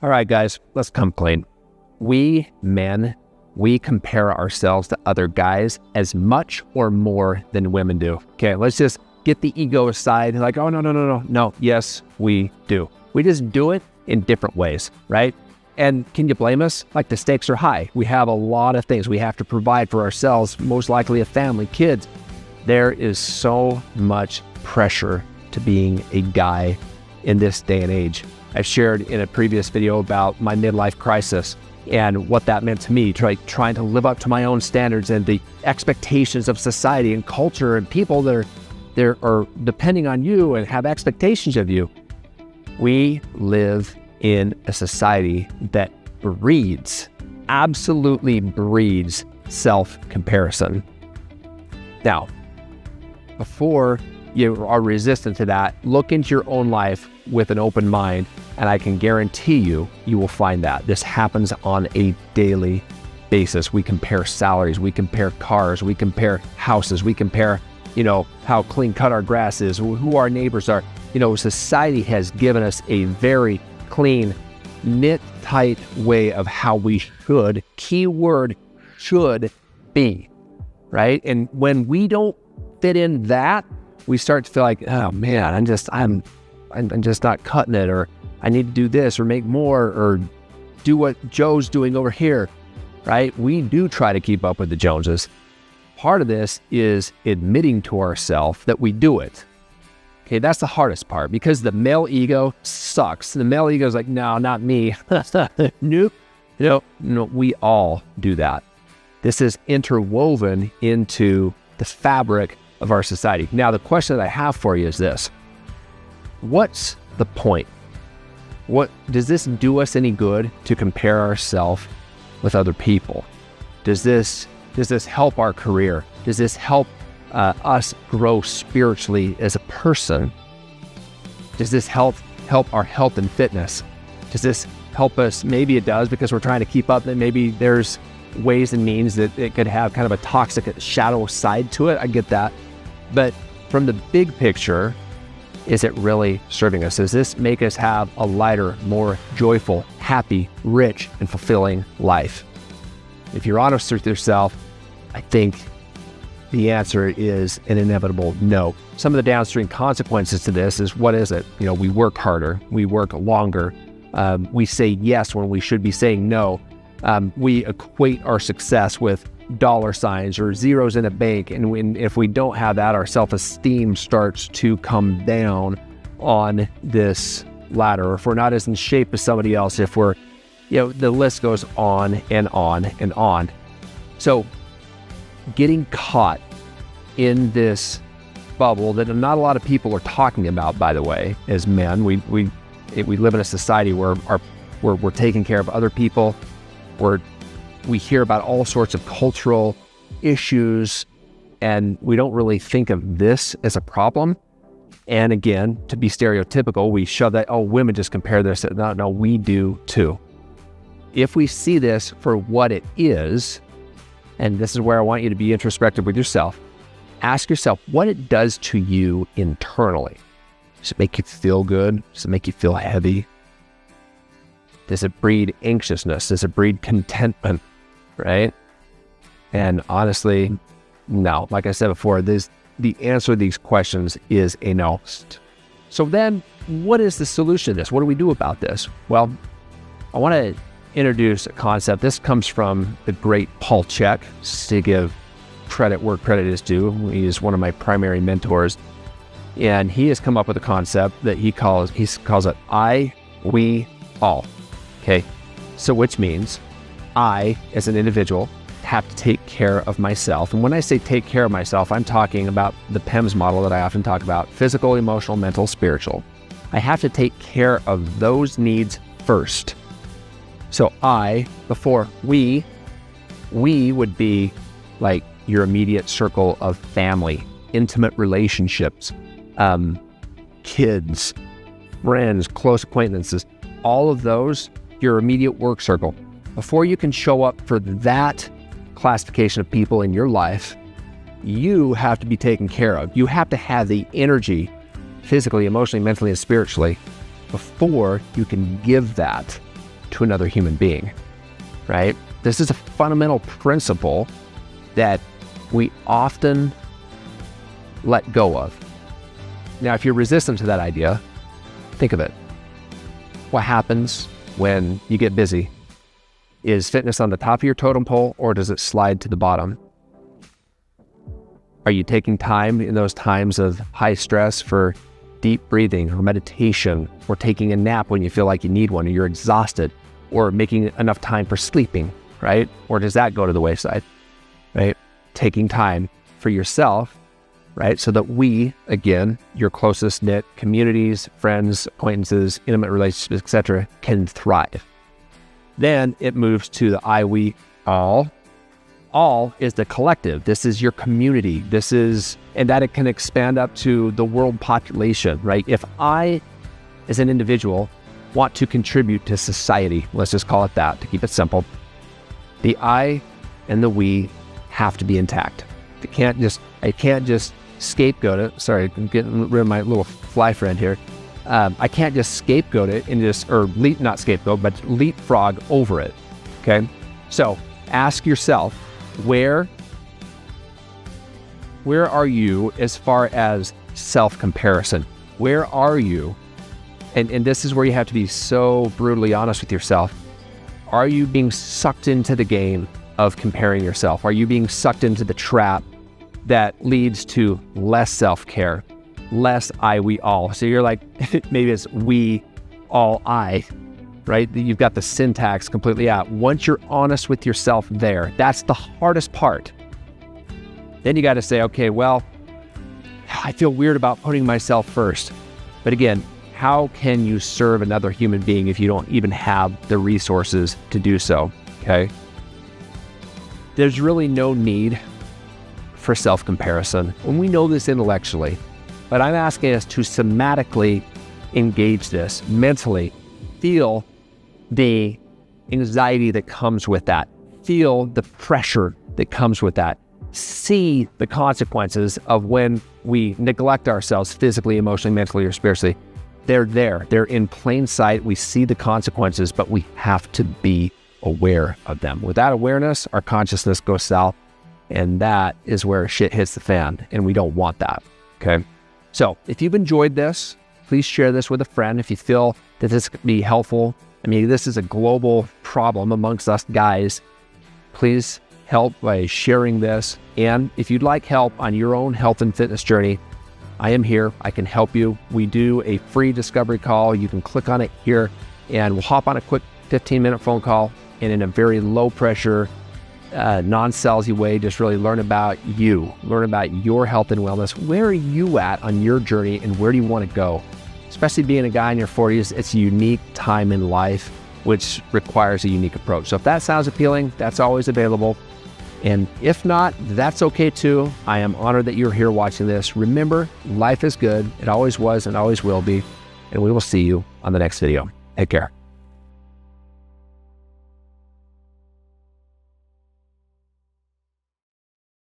All right, guys, let's come clean. We men, we compare ourselves to other guys as much or more than women do. Okay, let's just get the ego aside. Like, oh, no. Yes, we do. We just do it in different ways, right? And can you blame us? Like, the stakes are high. We have a lot of things we have to provide for ourselves, most likely a family, kids. There is so much pressure to being a guy in this day and age. I've shared in a previous video about my midlife crisis and what that meant to me, trying to live up to my own standards and the expectations of society and culture and people that are depending on you and have expectations of you. We live in a society that absolutely breeds self-comparison. Now, before you are resistant to that, look into your own life with an open mind, and I can guarantee you will find that. This happens on a daily basis. We compare salaries, we compare cars, we compare houses, we compare, how clean cut our grass is, who our neighbors are. Society has given us a very clean, knit tight way of how we should, keyword should be, right? And when we don't fit in that, we start to feel like, oh man, I'm just not cutting it, or I need to do this or make more or do what Joe's doing over here, right? We do try to keep up with the Joneses. Part of this is admitting to ourselves that we do it. Okay, that's the hardest part, because the male ego sucks. The male ego is like, no, not me. Nope. No, we all do that. This is interwoven into the fabric of our society. Now, the question that I have for you is this. What's the point? What does this do us any good to compare ourselves with other people? Does this help our career? Does this help us grow spiritually as a person? Does this help our health and fitness? Does this help us? Maybe it does, because we're trying to keep up. That maybe there's ways and means that it could have kind of a toxic shadow side to it. I get that. But from the big picture, is it really serving us? Does this make us have a lighter, more joyful, happy, rich, and fulfilling life? If you're honest with yourself, I think the answer is an inevitable no. Some of the downstream consequences to this is, what is it? We work harder, we work longer, we say yes when we should be saying no. We equate our success with dollar signs or zeros in a bank, and if we don't have that, our self-esteem starts to come down on this ladder. If we're not as in shape as somebody else, if we're, the list goes on and on and on. So getting caught in this bubble that not a lot of people are talking about, by the way, as men, we live in a society where we're taking care of other people. We hear about all sorts of cultural issues, and we don't really think of this as a problem. And again, to be stereotypical, we shove that, women just compare this. No, we do too. If we see this for what it is, and this is where I want you to be introspective with yourself, ask yourself what it does to you internally. Does it make you feel good? Does it make you feel heavy? Does it breed anxiousness? Does it breed contentment? Right? And honestly, no. Like I said before, the answer to these questions is a no. So then, what is the solution to this? What do we do about this? Well, I want to introduce a concept. This comes from the great Paul Chek, to give credit where credit is due. He is one of my primary mentors, and he has come up with a concept that he calls it I, we, all. Okay, so which means I, as an individual, have to take care of myself. And when I say take care of myself, I'm talking about the PEMS model that I often talk about: physical, emotional, mental, spiritual. I have to take care of those needs first. So I, before we would be like your immediate circle of family, intimate relationships, kids, friends, close acquaintances, all of those, your immediate work circle. Before you can show up for that classification of people in your life, you have to be taken care of. You have to have the energy, physically, emotionally, mentally, and spiritually, before you can give that to another human being, right? This is a fundamental principle that we often let go of. Now, if you're resistant to that idea, think of it. What happens when you get busy? Is fitness on the top of your totem pole, or does it slide to the bottom? Are you taking time in those times of high stress for deep breathing or meditation, or taking a nap when you feel like you need one or you're exhausted, or making enough time for sleeping, right? Or does that go to the wayside, right? Taking time for yourself, right? So that we, again, your closest knit communities, friends, acquaintances, intimate relationships, etc., can thrive. Then it moves to the I, we, all. All is the collective. This is your community. And that it can expand up to the world population, right? If I, as an individual, want to contribute to society, let's just call it that to keep it simple, the I and the we have to be intact. I can't just scapegoat it. Sorry, I'm getting rid of my little fly friend here. I can't just scapegoat it and not scapegoat, but leapfrog over it, okay? So ask yourself, where are you as far as self-comparison? Where are you? And this is where you have to be so brutally honest with yourself. Are you being sucked into the game of comparing yourself? Are you being sucked into the trap that leads to less self-care, less I, we, all? So you're like, maybe it's we, all, I, right? You've got the syntax completely out. Once you're honest with yourself there, that's the hardest part. Then you got to say, okay, well, I feel weird about putting myself first. But again, how can you serve another human being if you don't even have the resources to do so, okay? There's really no need for self-comparison, and we know this intellectually, but I'm asking us to somatically engage this, mentally feel the anxiety that comes with that, feel the pressure that comes with that, see the consequences of when we neglect ourselves physically, emotionally, mentally, or spiritually. They're there. They're in plain sight. We see the consequences, but we have to be aware of them. Without awareness, our consciousness goes south, and that is where shit hits the fan, and we don't want that, okay? So if you've enjoyed this, please share this with a friend if you feel that this could be helpful. I mean, this is a global problem amongst us guys. Please help by sharing this. And if you'd like help on your own health and fitness journey, I am here. I can help you. We do a free discovery call. You can click on it here, and we'll hop on a quick 15-minute phone call, and in a very low pressure, non-salesy way, just really learn about you, learn about your health and wellness. Where are you at on your journey, and where do you want to go? Especially being a guy in your 40s, it's a unique time in life, which requires a unique approach. So if that sounds appealing, that's always available. And if not, that's okay too. I am honored that you're here watching this. Remember, life is good. It always was and always will be. And we will see you on the next video. Take care.